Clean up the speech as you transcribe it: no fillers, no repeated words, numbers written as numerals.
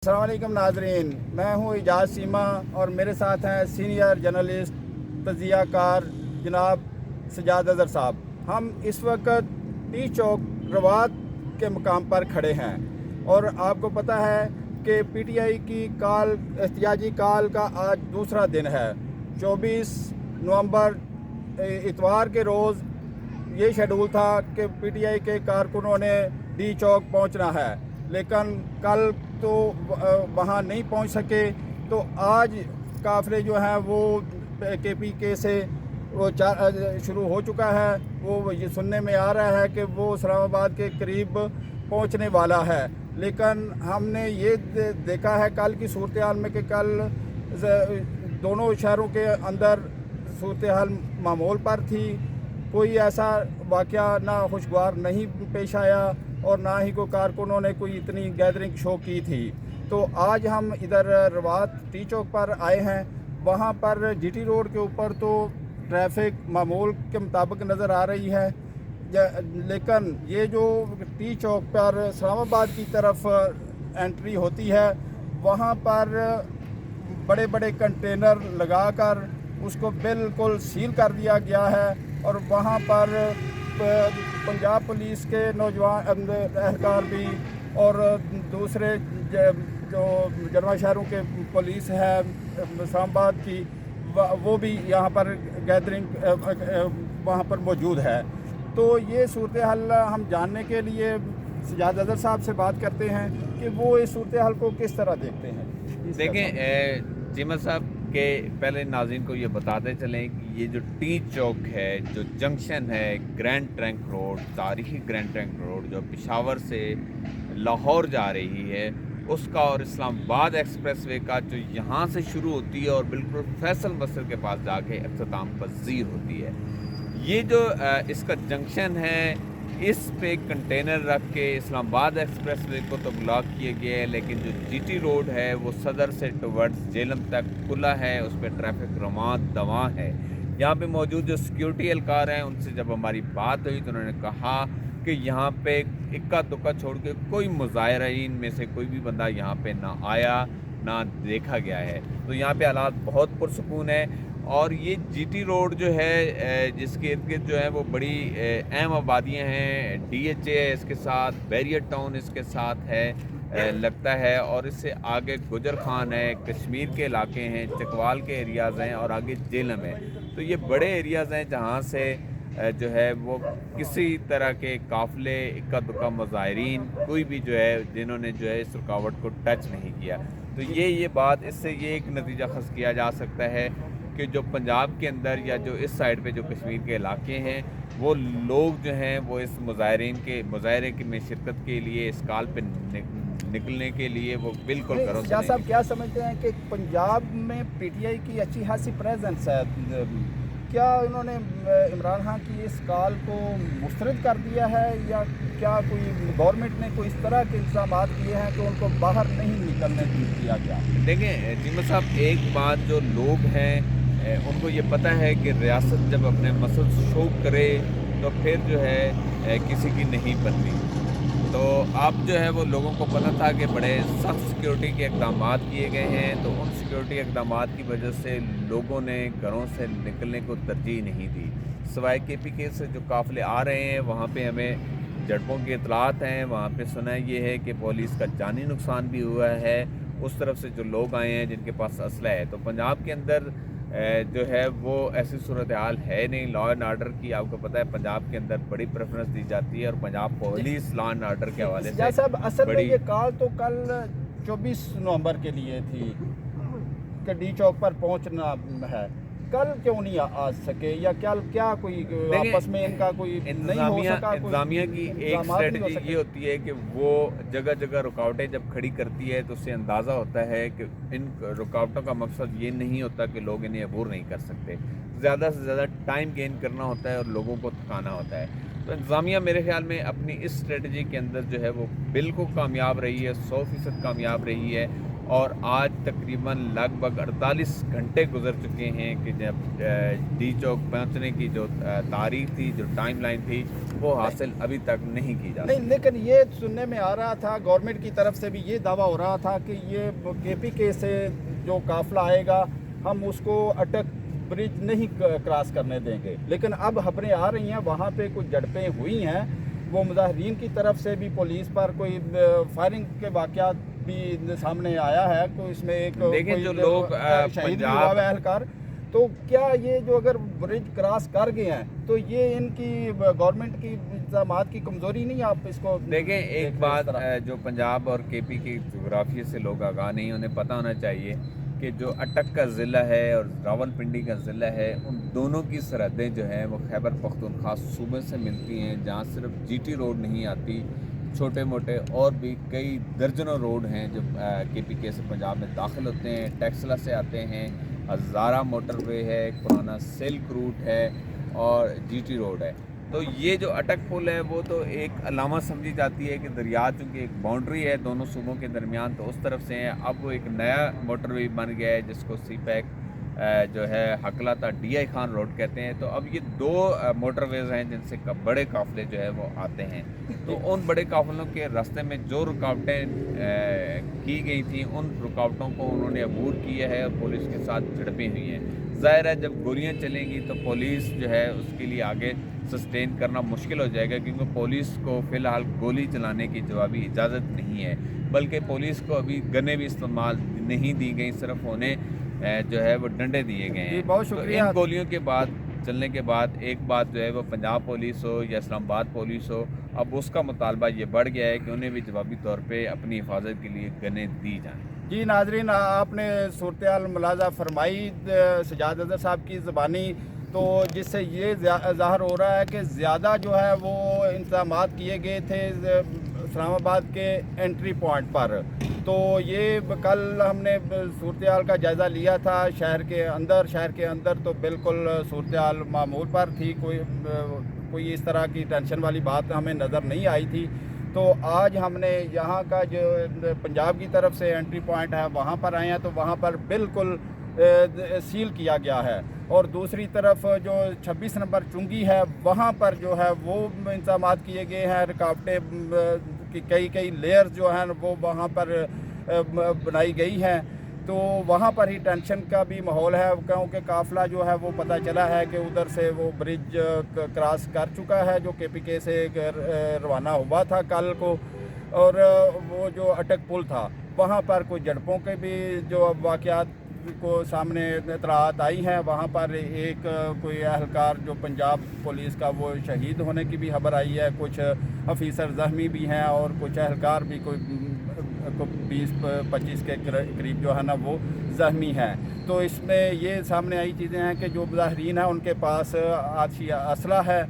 अस्सलाम वालेकुम नाजरीन, मैं हूँ इजाज़ सीमा और मेरे साथ हैं सीनियर जर्नलिस्ट तजियाकार जनाब सजाद अज़हर साहब। हम इस वक्त टी चौक रवात के मुकाम पर खड़े हैं और आपको पता है कि पीटीआई की एहतिजाजी काल का आज दूसरा दिन है। 24 नवंबर इतवार के रोज़ ये शेड्यूल था कि पीटीआई के कारकुनों ने डी चौक पहुंचना है, लेकिन कल तो वहाँ नहीं पहुंच सके। तो आज काफ़िले जो हैं वो केपीके से वो शुरू हो चुका है। वो ये सुनने में आ रहा है कि वो इस्लामाबाद के करीब पहुंचने वाला है, लेकिन हमने ये देखा है कल की सूरत हाल में कि कल दोनों शहरों के अंदर सूरत हाल मामूल पर थी। कोई ऐसा वाक़या ना खुशगवार नहीं पेश आया और ना ही कोई कारकुनों ने कोई इतनी गैदरिंग शो की थी। तो आज हम इधर रवात टी चौक पर आए हैं। वहाँ पर जीटी रोड के ऊपर तो ट्रैफिक मामूल के मुताबिक नज़र आ रही है, लेकिन ये जो टी चौक पर इस्लामाबाद की तरफ एंट्री होती है वहाँ पर बड़े बड़े कंटेनर लगाकर उसको बिल्कुल सील कर दिया गया है और वहाँ पर पंजाब पुलिस के नौजवान एहलकार भी और दूसरे जो जरवा शहरों के पुलिस है इस्लामाबाद की वो भी यहाँ पर गैदरिंग वहाँ पर मौजूद है। तो ये सूरत हाल हम जानने के लिए सजाद अज़हर साहब से बात करते हैं कि वो इस सूरत हाल को किस तरह देखते हैं। देखें चीमा साहब के पहले नाज़रीन को ये बताते चलें कि ये जो टी चौक है, जो जंक्शन है ग्रैंड ट्रंक रोड, तारीखी ग्रैंड ट्रंक रोड जो पेशावर से लाहौर जा रही है उसका और इस्लामाबाद एक्सप्रेस वे का जो यहाँ से शुरू होती है और बिल्कुल फैसल मस्जिद के पास जाके अख्ताम पज़ीर होती है। ये जो इसका जंक्शन है इस पे कंटेनर रख के इस्लामाबाद एक्सप्रेस वे को तो ब्लॉक किया गया है, लेकिन जो जीटी रोड है वो सदर से टुवर्ड्स जेलम तक खुला है, उस पर ट्रैफिक रवां दवां है। यहाँ पे मौजूद जो सिक्योरिटी एहलकार हैं उनसे जब हमारी बात हुई तो उन्होंने कहा कि यहाँ पे इक्का दुक्का छोड़ के कोई मुजाहिरीन में से कोई भी बंदा यहाँ पे ना आया ना देखा गया है। तो यहाँ पे हालात बहुत पुरसुकून है और ये जीटी रोड जो है जिसके इर्द गिर्द जो है वो बड़ी अहम आबादियाँ हैं। डीएचए है इसके साथ, बैरियर टाउन इसके साथ है लगता है, और इससे आगे गुजर खान है, कश्मीर के इलाके हैं, चकवाल के एरियाज़ हैं और आगे जेलम है। तो ये बड़े एरियाज़ हैं जहाँ से जो है वो किसी तरह के काफ़िले इक्का दुक्का मुज़ाहिरीन कोई भी जो है जिन्होंने जो है इस रुकावट को टच नहीं किया। तो ये बात इससे ये एक नतीजा खस किया जा सकता है कि जो पंजाब के अंदर या जो इस साइड पे जो कश्मीर के इलाके हैं वो लोग जो हैं वो इस मुजाहरे में शिरकत के लिए इस काल पे निकलने के लिए वो बिल्कुल करो। साहब क्या समझते हैं कि पंजाब में पीटीआई की अच्छी खासी प्रेजेंस है, क्या उन्होंने इमरान खान की इस काल को मुस्तरद कर दिया है या क्या कोई गवर्नमेंट ने कोई इस तरह के इंतजाम किए हैं कि उनको बाहर नहीं निकलने दिया गया? देखें जीमा साहब, एक बात जो लोग हैं उनको ये पता है कि रियासत जब अपने मसल शो करे तो फिर जो है किसी की नहीं बनती। तो अब जो है वो लोगों को पता था कि बड़े सख्त सिक्योरिटी के इक़दाम किए गए हैं, तो उन सिक्योरिटी इक़दाम की वजह से लोगों ने घरों से निकलने को तरजीह नहीं दी। सवाए केपीके से जो काफ़िले आ रहे हैं वहाँ पे हमें झड़पों की इतलात हैं। वहाँ पे सुना ये है कि पुलिस का जानी नुकसान भी हुआ है। उस तरफ से जो लोग आए हैं जिनके पास असला है, तो पंजाब के अंदर जो है वो ऐसी सूरत हाल है नहीं। लॉ एंड आर्डर की आपको पता है पंजाब के अंदर बड़ी प्रेफरेंस दी जाती है और Punjab police law and order के हवाले से साहब असल में ये कॉल तो कल 24 नवंबर के लिए थी कि डी चौक पर पहुंचना है, कल क्यों नहीं आ सके या क्या कोई आपस में इनका कोई इंतजामिया की एक स्ट्रेटजी ये होती है कि वो जगह जगह रुकावटें जब खड़ी करती है तो उससे अंदाज़ा होता है कि इन रुकावटों का मकसद ये नहीं होता कि लोग इन्हें अबूर नहीं कर सकते, ज़्यादा से ज़्यादा टाइम गेन करना होता है और लोगों को थकाना होता है। तो इंतजामिया मेरे ख्याल में अपनी इस स्ट्रेटजी के अंदर जो है वो बिल्कुल कामयाब रही है, 100% कामयाब रही है। اور آج تقریباً لگ بھگ 48 گھنٹے گزر چکے ہیں کہ جب ڈی چوک پہنچنے کی جو تاریخ تھی، جو ٹائم لائن تھی، وہ حاصل ابھی تک نہیں کی جا نہیں، لیکن یہ سننے میں آ رہا تھا، گورنمنٹ کی طرف سے بھی یہ دعویٰ ہو رہا تھا کہ یہ کے پی کے سے جو قافلہ آئے گا ہم اس کو اٹک برج نہیں کراس کرنے دیں گے، لیکن اب خبریں آ رہی ہیں وہاں پہ کچھ جھڑپیں ہوئی ہیں، وہ مظاہرین کی طرف سے بھی پولیس پر کوئی فائرنگ کے واقعات بھی سامنے آیا ہے، کوئی اس میں ایک دیکھیں کوئی جو لوگ شہید بھی ہوا ہے اہلکار۔ تو کیا یہ جو اگر برج کراس کر گئے ہیں تو یہ ان کی گورنمنٹ کی انتظامات کی کمزوری نہیں؟ آپ اس کو دیکھیں ایک بات جو پنجاب اور کے پی کی جغرافیے سے لوگ آگاہ نہیں، انہیں پتہ ہونا چاہیے کہ جو اٹک کا ضلع ہے اور راول پنڈی کا ضلع ہے، ان دونوں کی سرحدیں جو ہیں وہ خیبر پختونخوا صوبے سے ملتی ہیں، جہاں صرف جی ٹی روڈ نہیں آتی، چھوٹے موٹے اور بھی کئی درجنوں روڈ ہیں جو کے پی کے سے پنجاب میں داخل ہوتے ہیں، ٹیکسلا سے آتے ہیں، ہزارہ موٹر وے ہے، ایک پرانا سلک روٹ ہے اور جی ٹی روڈ ہے۔ تو یہ جو اٹک پل ہے وہ تو ایک علامت سمجھی جاتی ہے کہ دریا چونکہ ایک باؤنڈری ہے دونوں صوبوں کے درمیان، تو اس طرف سے ہیں۔ اب وہ ایک نیا موٹر وے بن گیا ہے جس کو سی پیک جو ہے حقلہ تا ڈی آئی خان روڈ کہتے ہیں۔ تو اب یہ دو موٹر ویز ہیں جن سے بڑے قافلے جو ہے وہ آتے ہیں۔ تو ان بڑے قافلوں کے راستے میں جو رکاوٹیں کی گئی تھیں، ان رکاوٹوں کو انہوں نے عبور کیا ہے اور پولیس کے ساتھ جھڑپیں ہوئی ہیں۔ ظاہر ہے جب گولیاں چلیں گی تو پولیس جو ہے اس کے لیے آگے سسٹین کرنا مشکل ہو جائے گا، کیونکہ پولیس کو فی الحال گولی چلانے کی جوابی اجازت نہیں ہے، بلکہ پولیس کو ابھی گنیں بھی استعمال نہیں دی گئی، صرف انہیں جو ہے وہ ڈنڈے دیے گئے ہیں۔ بہت تو شکریہ۔ ان گولیوں کے بعد چلنے کے بعد ایک بات جو ہے وہ پنجاب پولیس ہو یا اسلام آباد پولیس ہو، اب اس کا مطالبہ یہ بڑھ گیا ہے کہ انہیں بھی جوابی طور پہ اپنی حفاظت کے لیے گنیں دی جائیں۔ جی ناظرین، آپ نے صورتحال ملاحظہ فرمائی سجاد اظہر صاحب کی زبانی، تو جس سے یہ ظاہر ہو رہا ہے کہ زیادہ جو ہے وہ انتظامات کیے گئے تھے اسلام آباد کے انٹری پوائنٹ پر۔ تو یہ کل ہم نے صورتحال کا جائزہ لیا تھا شہر کے اندر تو بالکل صورتحال معمول پر تھی، کوئی اس طرح کی ٹینشن والی بات ہمیں نظر نہیں آئی تھی۔ تو آج ہم نے یہاں کا جو پنجاب کی طرف سے انٹری پوائنٹ ہے وہاں پر آئے ہیں، تو وہاں پر بالکل سیل کیا گیا ہے، اور دوسری طرف جو 26 نمبر چنگی ہے وہاں پر جو ہے وہ انتظامات کیے گئے ہیں، رکاوٹیں کی کئی لیئرز جو ہیں وہ وہاں پر بنائی گئی ہیں۔ تو وہاں پر ہی ٹینشن کا بھی ماحول ہے، کیونکہ قافلہ جو ہے وہ پتہ چلا ہے کہ ادھر سے وہ برج کراس کر چکا ہے جو کے پی کے سے روانہ ہوا تھا کل کو، اور وہ جو اٹک پل تھا وہاں پر کوئی جھڑپوں کے بھی جو واقعات کو سامنے اطلاعات آئی ہیں، وہاں پر ایک کوئی اہلکار جو پنجاب پولیس کا وہ شہید ہونے کی بھی خبر آئی ہے، کچھ افیسر زخمی بھی ہیں اور کچھ اہلکار بھی کوئی 20-25 کے قریب جو ہے نا وہ زخمی ہیں۔ تو اس میں یہ سامنے آئی چیزیں ہیں کہ جو مظاہرین ہیں ان کے پاس آتشی اسلحہ ہے۔